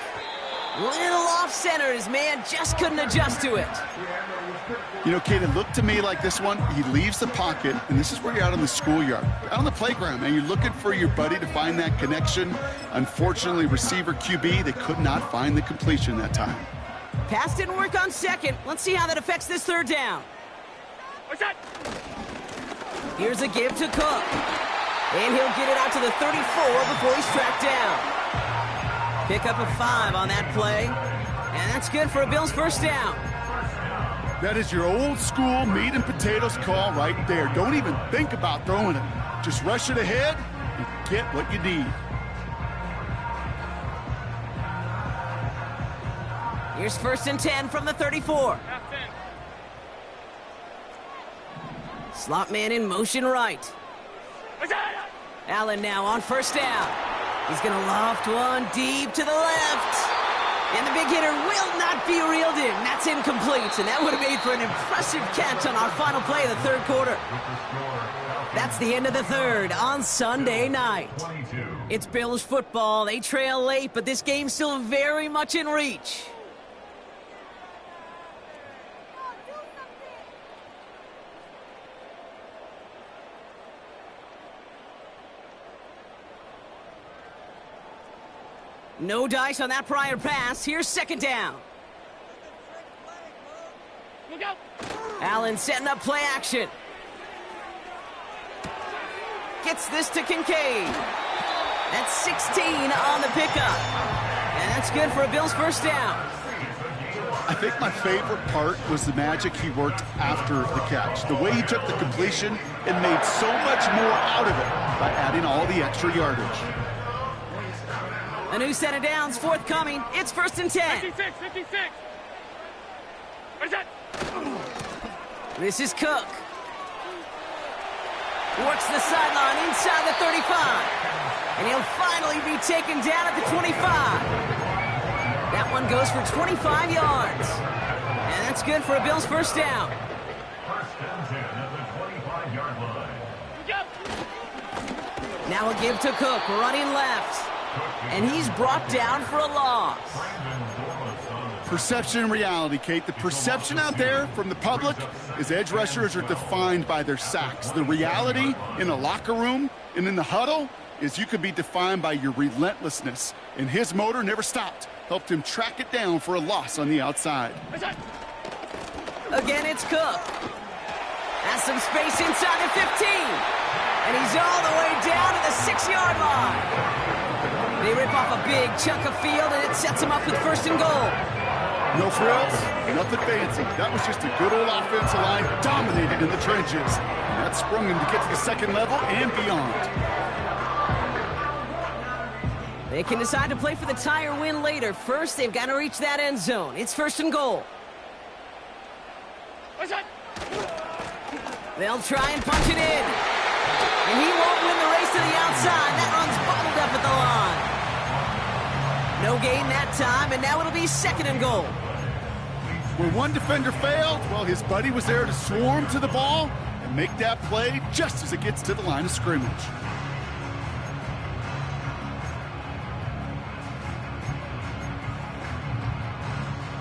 Little off-center. His man just couldn't adjust to it. You know, Kate, it looked to me like this one, he leaves the pocket, and this is where you're out on the schoolyard, out on the playground, and you're looking for your buddy to find that connection. Unfortunately, receiver QB, they could not find the completion that time. Pass didn't work on 2nd. Let's see how that affects this 3rd down. Here's a give to Cook. And he'll get it out to the 34 before he's tracked down. Pick up a 5 on that play. And that's good for a Bills first down. That is your old school meat and potatoes call right there. Don't even think about throwing it. Just rush it ahead and get what you need. Here's 1st and 10 from the 34. Slot man in motion right. Allen now on 1st down. He's going to loft one deep to the left. And the big hitter will not be reeled in. That's incomplete, and that would have made for an impressive catch on our final play of the 3rd quarter. That's the end of the 3rd on Sunday night. It's Bills football. They trail late, but this game's still very much in reach. No dice on that prior pass. Here's 2nd down. Look out! Allen setting up play action. Gets this to Kincaid. That's 16 on the pickup. And that's good for a Bills first down. I think my favorite part was the magic he worked after the catch. The way he took the completion and made so much more out of it by adding all the extra yardage. A new set of downs forthcoming. It's 1st and 10. 56. Where's that? This is Cook. Works the sideline inside the 35. And he'll finally be taken down at the 25. That one goes for 25 yards. And that's good for a Bills first down. First and 10 at the 25-yard line. Go! Now a give to Cook, running left. And he's brought down for a loss. Perception and reality, Kate. The perception out there from the public is edge rushers are defined by their sacks. The reality in a locker room and in the huddle is you could be defined by your relentlessness. And his motor never stopped. Helped him track it down for a loss on the outside. Where's that? Again, it's Cook. Has some space inside the 15. And he's all the way down to the 6-yard line. They rip off a big chunk of field, and it sets him up with 1st and goal. No frills, nothing fancy. That was just a good old offensive line dominated in the trenches. And that sprung him to get to the second level and beyond. They can decide to play for the tie or win later. First, they've got to reach that end zone. It's 1st and goal. Where's that? They'll try and punch it in. And he won't win the race to the outside. That run's bobbled up at the line. No gain that time, and now it'll be 2nd and goal. Where one defender failed, well, his buddy was there to swarm to the ball and make that play just as it gets to the line of scrimmage.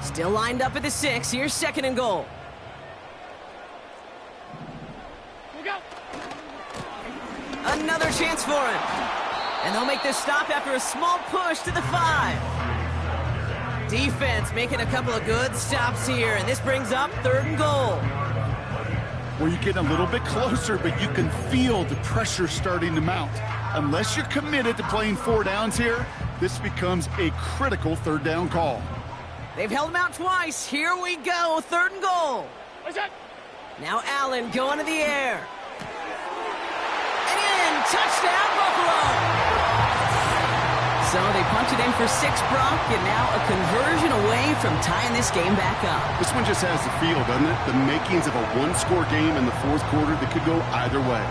Still lined up at the 6. Here's 2nd and goal. We'll go! Another chance for him. And they'll make this stop after a small push to the 5. Defense making a couple of good stops here, and this brings up 3rd and goal. Where you get a little bit closer, but you can feel the pressure starting to mount. Unless you're committed to playing 4 downs here, this becomes a critical 3rd down call. They've held him out twice. Here we go, 3rd and goal. Where's that? Now Allen going to the air. And in, touchdown Buffalo. So they punch it in for 6, Brock, and now a conversion away from tying this game back up. This one just has the feel, doesn't it? The makings of a one-score game in the 4th quarter that could go either way.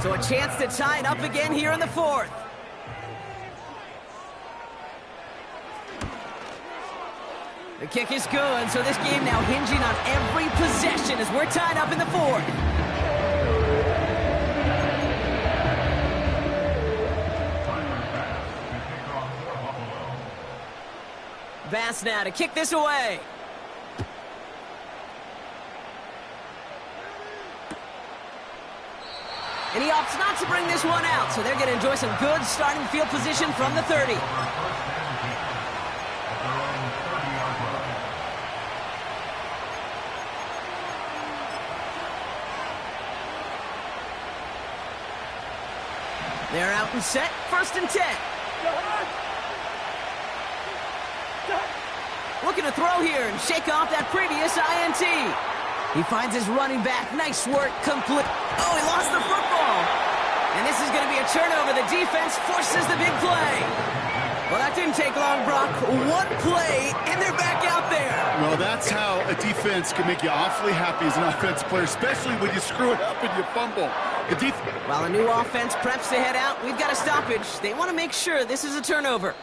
So a chance to tie it up again here in the 4th. The kick is good, so this game now hinging on every possession as we're tied up in the 4th. Bass now to kick this away. And he opts not to bring this one out, so they're going to enjoy some good starting field position from the 30. They're out and set, 1st and 10. Looking to throw here and shake off that previous INT. He finds his running back. Nice work, complete. Oh, he lost the football. And this is going to be a turnover. The defense forces the big play. Well, that didn't take long, Brock. One play, and they're back out there. Well, that's how a defense can make you awfully happy as an offensive player, especially when you screw it up and you fumble. While a new offense preps to head out, we've got a stoppage. They want to make sure this is a turnover.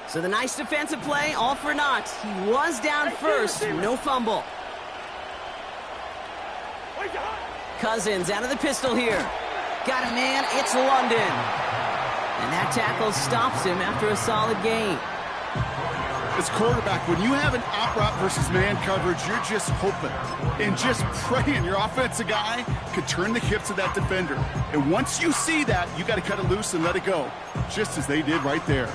So the nice defensive play, all for naught. He was down first, no fumble. Cousins out of the pistol here. Got a man, it's London. And that tackle stops him after a solid gain. As quarterback, when you have an out route versus man coverage, you're just hoping and just praying your offensive guy could turn the hips of that defender. And once you see that, you got to cut it loose and let it go, just as they did right there.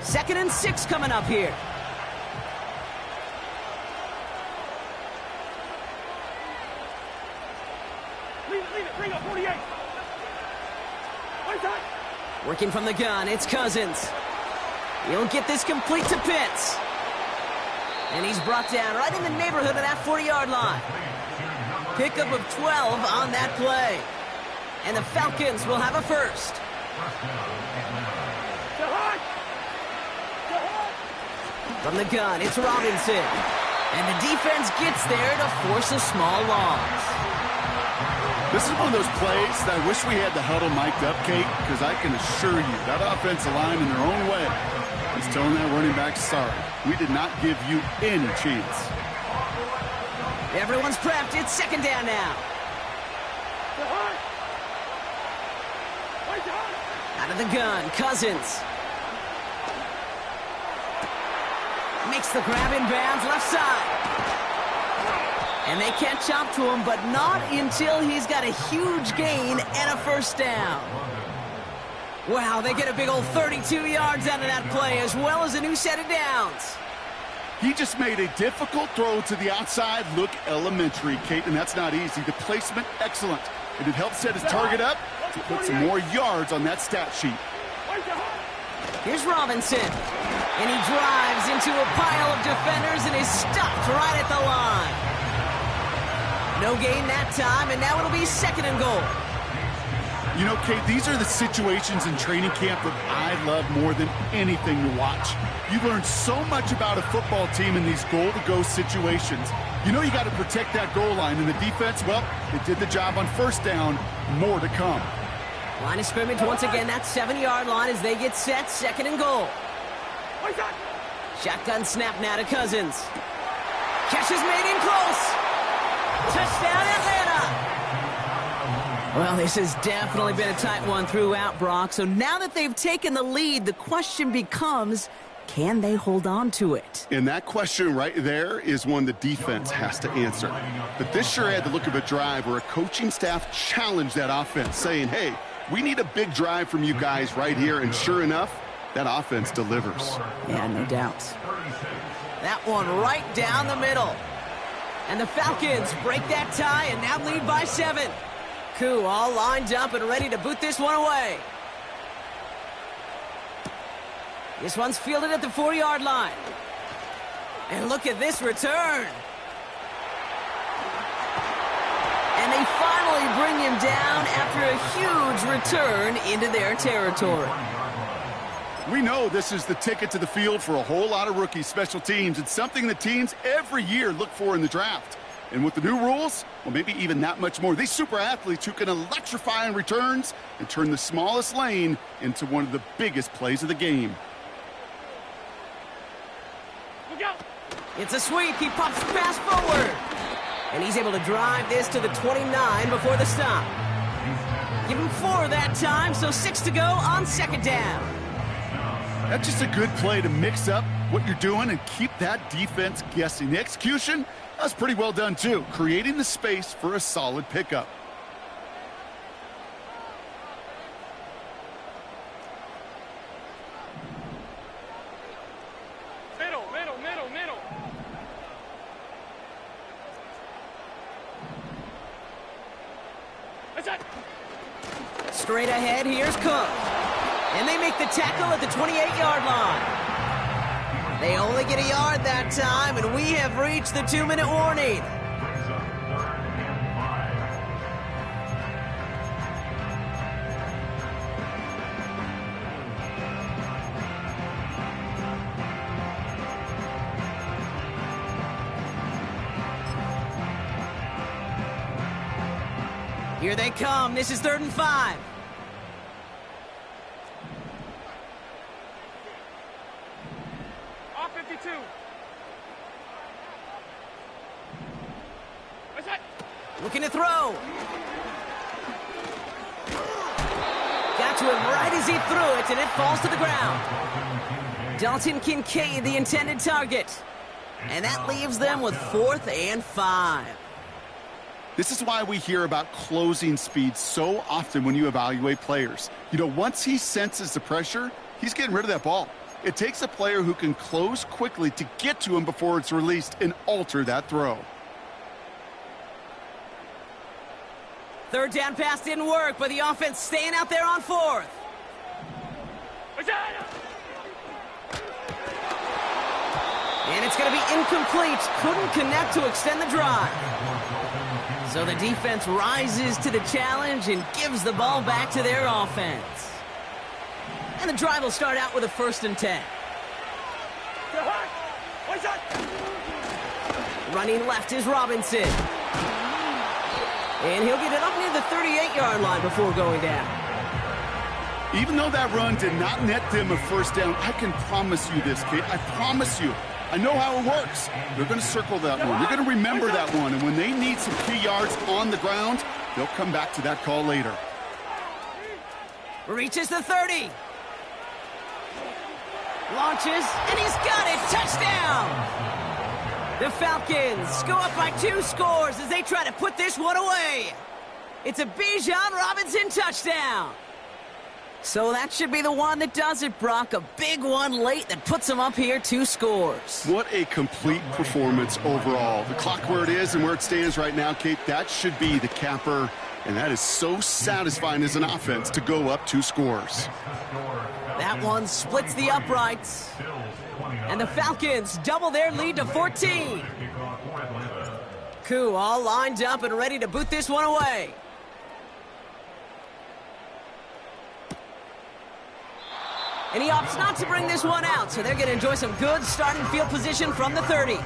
2nd and 6 coming up here. Leave it, bring up 48. One time. Working from the gun, it's Cousins. He'll get this complete to Pitts. And he's brought down right in the neighborhood of that 40-yard line. Pickup of 12 on that play. And the Falcons will have a first. From the gun, it's Robinson. And the defense gets there to force a small loss. This is one of those plays that I wish we had the huddle mic'd up, Kate, because I can assure you that offensive line in their own way is telling that running back, sorry, we did not give you any chance. Everyone's prepped. It's 2nd down now. Out of the gun, Cousins. Makes the grab in bounds, left side. And they can't chop to him, but not until he's got a huge gain and a first down. Wow, they get a big old 32 yards out of that play, as well as a new set of downs. He just made a difficult throw to the outside. Look elementary, Kate, and that's not easy. The placement, excellent. And it helped set his target up to put some more yards on that stat sheet. Here's Robinson. And he drives into a pile of defenders and is stopped right at the line. No gain that time, and now it'll be 2nd and goal. You know, Kate, these are the situations in training camp that I love more than anything to watch. You learn so much about a football team in these goal-to-go situations. You know you got to protect that goal line, and the defense, well, it did the job on first down. More to come. Line of scrimmage once again, that 7-yard line as they get set, 2nd and goal. Shotgun snap now to Cousins. Catch is made in close. Touchdown, Atlanta. Well, this has definitely been a tight one throughout, Brock. So now that they've taken the lead, the question becomes, can they hold on to it? And that question right there is one the defense has to answer. But this sure had the look of a drive where a coaching staff challenged that offense, saying, hey, we need a big drive from you guys right here. And sure enough, that offense delivers. Yeah, no doubt. That one right down the middle. And the Falcons break that tie and now lead by 7. Koo all lined up and ready to boot this one away. This one's fielded at the 40-yard line. And look at this return. And they finally bring him down after a huge return into their territory. We know this is the ticket to the field for a whole lot of rookie special teams. It's something the teams every year look for in the draft. And with the new rules, well, maybe even that much more. These super athletes who can electrify in returns and turn the smallest lane into one of the biggest plays of the game. Look out. It's a sweep. He pops the pass forward. And he's able to drive this to the 29 before the stop. Give him 4 that time, so 6 to go on 2nd down. That's just a good play to mix up what you're doing and keep that defense guessing. The execution, that's pretty well done too, creating the space for a solid pickup. Middle. That's it. Straight ahead, here's Cook. And they make the tackle at the 28-yard line. They only get a yard that time, and we have reached the 2-minute warning. Here they come. This is 3rd and 5. Off 52. That's it. Looking to throw. Got to him right as he threw it, and it falls to the ground. Dalton Kincaid, the intended target. And that leaves them with 4th and 5. This is why we hear about closing speed so often when you evaluate players. You know, once he senses the pressure, he's getting rid of that ball. It takes a player who can close quickly to get to him before it's released and alter that throw. Third down pass didn't work, but the offense staying out there on fourth. And it's going to be incomplete. Couldn't connect to extend the drive. So the defense rises to the challenge and gives the ball back to their offense. And the drive will start out with a 1st and 10. Running left is Robinson. And he'll get it up near the 38-yard line before going down. Even though that run did not net them a first down, I can promise you this, Kate. I promise you. I know how it works. They're going to circle that one. They're going to remember that one. And when they need some key yards on the ground, they'll come back to that call later. Reaches the 30. Launches, and he's got it. Touchdown! The Falcons go up by 2 scores as they try to put this one away. It's a Bijan Robinson touchdown. So that should be the one that does it, Brock. A big one late that puts them up here 2 scores. What a complete performance overall. The clock where it is and where it stands right now, Kate, that should be the capper. And that is so satisfying as an offense to go up 2 scores. That one splits the uprights. And the Falcons double their lead to 14. Koo all lined up and ready to boot this one away. And he opts not to bring this one out, so they're going to enjoy some good starting field position from the 30.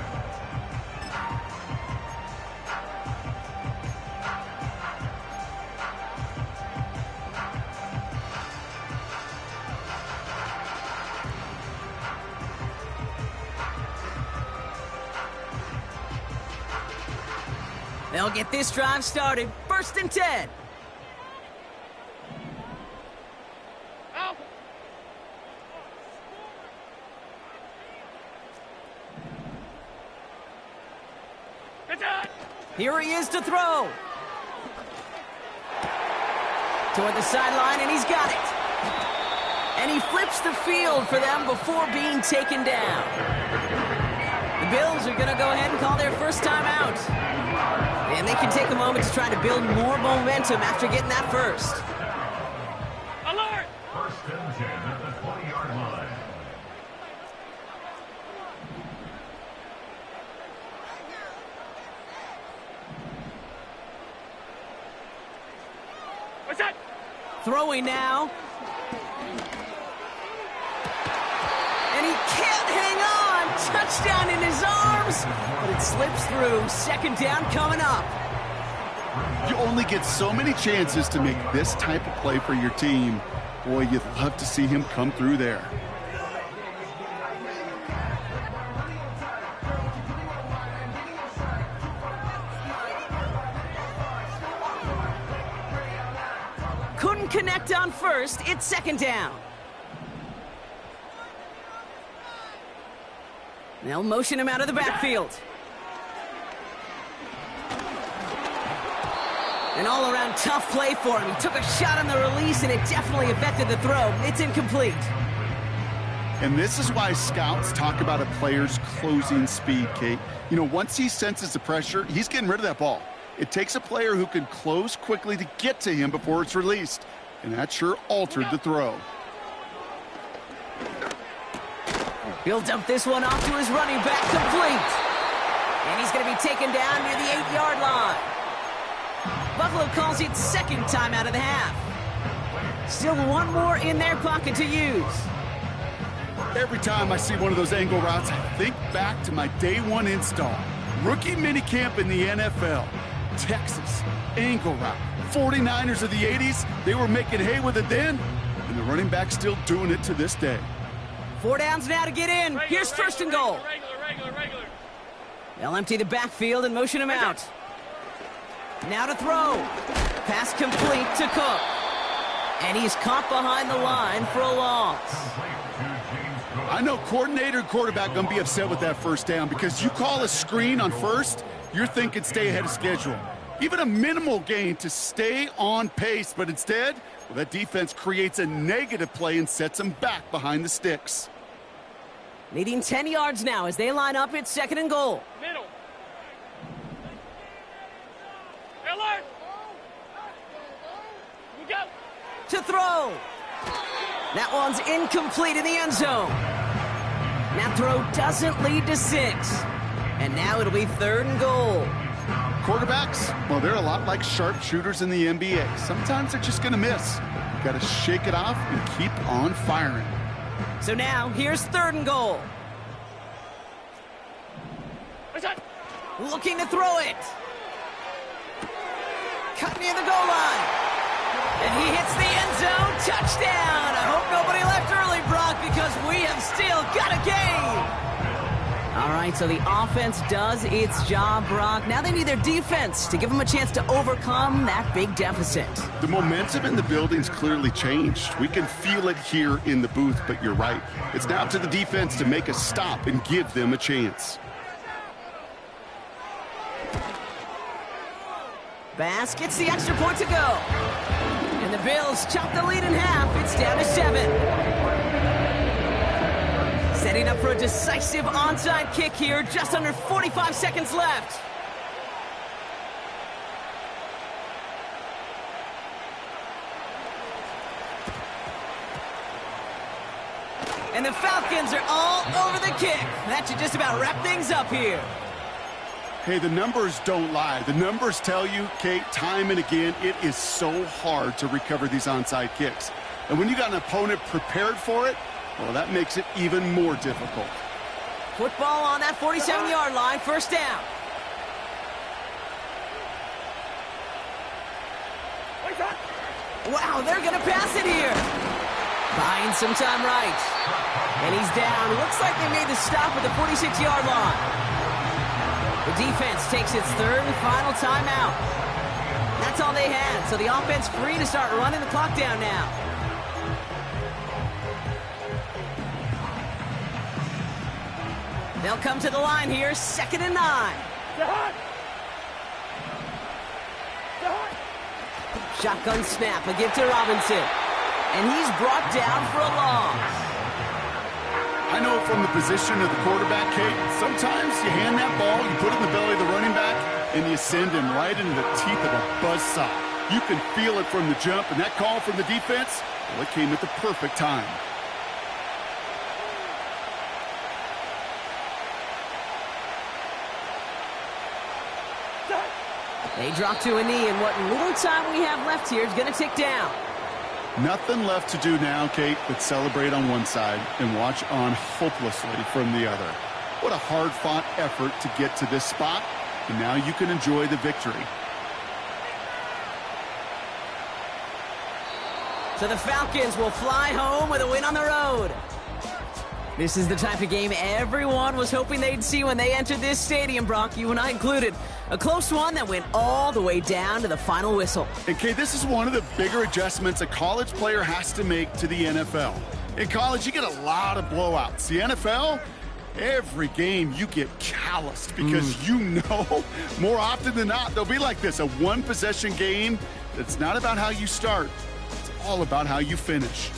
They'll get this drive started. 1st and 10. Here he is to throw. Toward the sideline, and he's got it. And he flips the field for them before being taken down. The Bills are going to go ahead and call their first time out. And they can take a moment to try to build more momentum after getting that first. Alert! 1st and 10 at the 20-yard line. What's that? Throwing now. And he can't hang on. Touchdown in his arms. But it slips through. 2nd down coming up. You only get so many chances to make this type of play for your team. Boy, you'd love to see him come through there. Couldn't connect on first. It's 2nd down. They'll motion him out of the backfield. An all-around tough play for him. He took a shot on the release, and it definitely affected the throw. It's incomplete. And this is why scouts talk about a player's closing speed, Kate. You know, once he senses the pressure, he's getting rid of that ball. It takes a player who can close quickly to get to him before it's released. And that sure altered the throw. He'll dump this one off to his running back, complete. And he's going to be taken down near the 8-yard line. Buffalo calls it 2nd time out of the half. Still one more in their pocket to use. Every time I see one of those angle routes, I think back to my day 1 install. Rookie minicamp in the NFL. Texas, angle route. 49ers of the 80s, they were making hay with it then, and the running back's still doing it to this day. 4 downs now to get in. Here's 1st and goal. Regular. They'll empty the backfield and motion him out. Now to throw. Pass complete to Cook. And he's caught behind the line for a loss. I know coordinator and quarterback going to be upset with that 1st down because you call a screen on first, you're thinking stay ahead of schedule. Even a minimal gain to stay on pace, but instead, well, that defense creates a negative play and sets them back behind the sticks. Needing 10 yards now as they line up. It's 2nd and goal. Middle. Alert! We go. To throw. That one's incomplete in the end zone. That throw doesn't lead to 6. And now it'll be 3rd and goal. Quarterbacks, well, they're a lot like sharpshooters in the NBA. Sometimes they're just going to miss. You got to shake it off and keep on firing. So now, here's 3rd and goal. What's that? Looking to throw it. Cut near the goal line. And he hits the end zone. Touchdown. I hope nobody left early, Brock, because we have still got a game. All right, so the offense does its job, Brock. Now they need their defense to give them a chance to overcome that big deficit. The momentum in the building's clearly changed. We can feel it here in the booth, but you're right. It's now up to the defense to make a stop and give them a chance. Bass gets the extra point to go. And the Bills chop the lead in half. It's down to 7. Setting up for a decisive onside kick here. Just under 45 seconds left. And the Falcons are all over the kick. That should just about wrap things up here. Hey, the numbers don't lie. The numbers tell you, Kate, time and again, it is so hard to recover these onside kicks. And when you got an opponent prepared for it, well, that makes it even more difficult. Football on that 47-yard line, 1st down. Wow, they're going to pass it here. Buying some time right. And he's down. Looks like they made the stop at the 46-yard line. The defense takes its 3rd and final timeout. That's all they had, so the offense free to start running the clock down now. They'll come to the line here, 2nd and 9. Shotgun snap, a give to Robinson. And he's brought down for a loss. I know from the position of the quarterback, Kate, sometimes you hand that ball, you put it in the belly of the running back, and you send him right into the teeth of a buzzsaw. You can feel it from the jump, and that call from the defense, well, it came at the perfect time. They drop to a knee, and what little time we have left here is going to tick down. Nothing left to do now, Kate, but celebrate on one side and watch on hopelessly from the other. What a hard-fought effort to get to this spot, and now you can enjoy the victory. So the Falcons will fly home with a win on the road. This is the type of game everyone was hoping they'd see when they entered this stadium, Brock, you and I included. A close one that went all the way down to the final whistle. And, Kate, this is one of the bigger adjustments a college player has to make to the NFL. In college, you get a lot of blowouts. The NFL, every game you get calloused because you know more often than not they'll be like this, a one-possession game that's not about how you start. It's all about how you finish.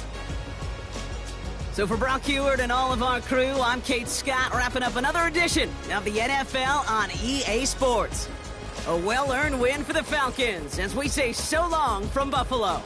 So for Brock Heward and all of our crew, I'm Kate Scott, wrapping up another edition of the NFL on EA Sports. A well-earned win for the Falcons as we say so long from Buffalo.